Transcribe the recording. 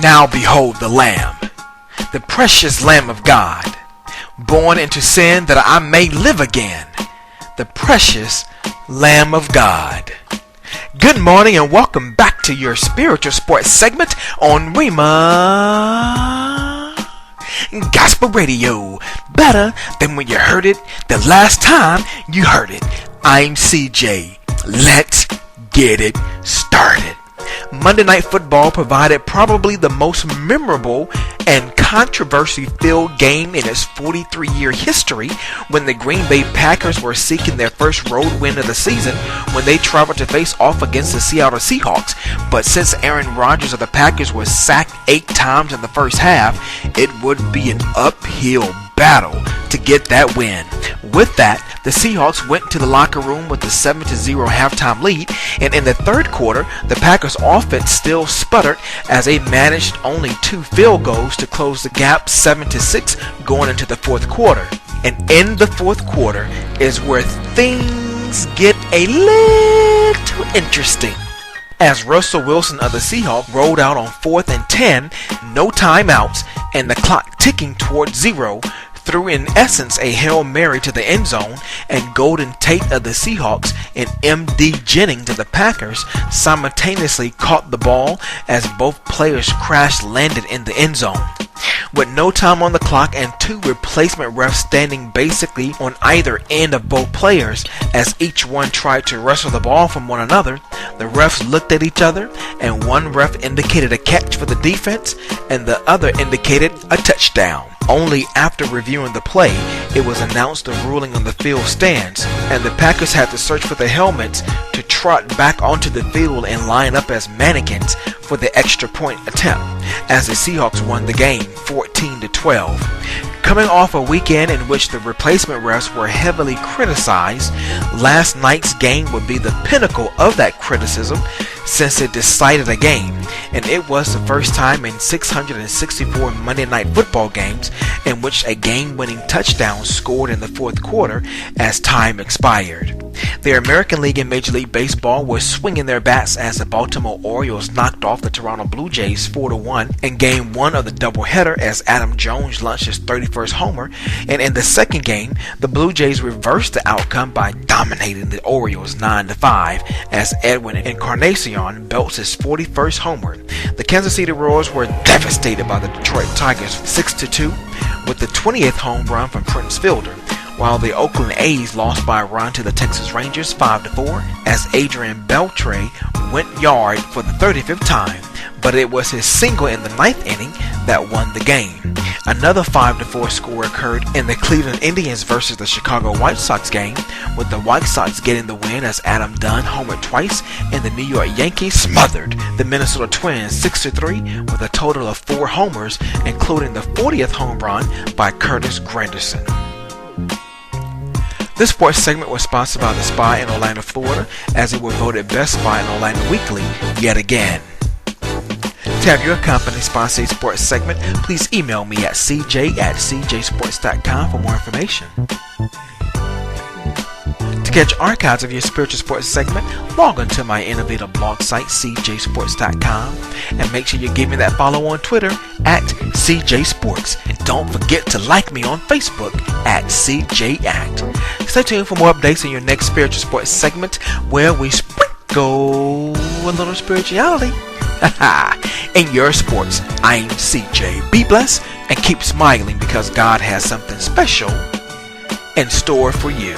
Now behold the Lamb, the precious Lamb of God, born into sin that I may live again, the precious Lamb of God. Good morning and welcome back to your spiritual sports segment on Rhema Gospel Radio. Better than when you heard it the last time you heard it. I'm CJ. Let's get it started. Monday Night Football provided probably the most memorable and controversy-filled game in its 43-year history when the Green Bay Packers were seeking their first road win of the season when they traveled to face off against the Seattle Seahawks. But since Aaron Rodgers of the Packers was sacked 8 times in the first half, it would be an uphill battle to get that win. With that, the Seahawks went to the locker room with a 7-0 halftime lead, and in the third quarter, the Packers offense still sputtered as they managed only 2 field goals to close the gap 7-6 going into the fourth quarter. And in the fourth quarter is where things get a little interesting. As Russell Wilson of the Seahawks rolled out on 4th and 10, no timeouts, and the clock ticking towards 0, threw in essence a Hail Mary to the end zone, and Golden Tate of the Seahawks and M.D. Jennings of the Packers simultaneously caught the ball as both players crash landed in the end zone. With no time on the clock and 2 replacement refs standing basically on either end of both players as each one tried to wrestle the ball from one another, the refs looked at each other and one ref indicated a catch for the defense and the other indicated a touchdown. Only after reviewing the play, it was announced the ruling on the field stands, and the Packers had to search for the helmets to trot back onto the field and line up as mannequins for the extra point attempt, as the Seahawks won the game 14-12. Coming off a weekend in which the replacement refs were heavily criticized, last night's game would be the pinnacle of that criticism since it decided a game, and it was the first time in 664 Monday Night Football games in which a game-winning touchdown scored in the fourth quarter as time expired. The American League and Major League Baseball were swinging their bats as the Baltimore Orioles knocked off the Toronto Blue Jays 4-1 in Game 1 of the doubleheader as Adam Jones launched his 31st homer, and in the second game, the Blue Jays reversed the outcome by dominating the Orioles 9-5 as Edwin Encarnacion belts his 41st homer. The Kansas City Royals were devastated by the Detroit Tigers 6-2 with the 20th home run from Prince Fielder, while the Oakland A's lost by a run to the Texas Rangers 5-4 as Adrian Beltre went yard for the 35th time, but it was his single in the 9th inning that won the game. Another 5-4 score occurred in the Cleveland Indians versus the Chicago White Sox game, with the White Sox getting the win as Adam Dunn homered twice, and the New York Yankees smothered the Minnesota Twins 6-3 with a total of 4 homers, including the 40th home run by Curtis Granderson. This sports segment was sponsored by The Spy in Orlando, Florida, as it was voted Best Spy in Orlando Weekly yet again. To have your company sponsor a sports segment, please email me at cj@cjsports.com for more information. To catch archives of your spiritual sports segment, log on to my innovative blog site, cjsports.com, and make sure you give me that follow on Twitter at cjsports. Don't forget to like me on Facebook at cjact. Stay tuned for more updates on your next spiritual sports segment where we sprinkle a little spirituality in your sports. I'm CJ. Be blessed and keep smiling because God has something special in store for you.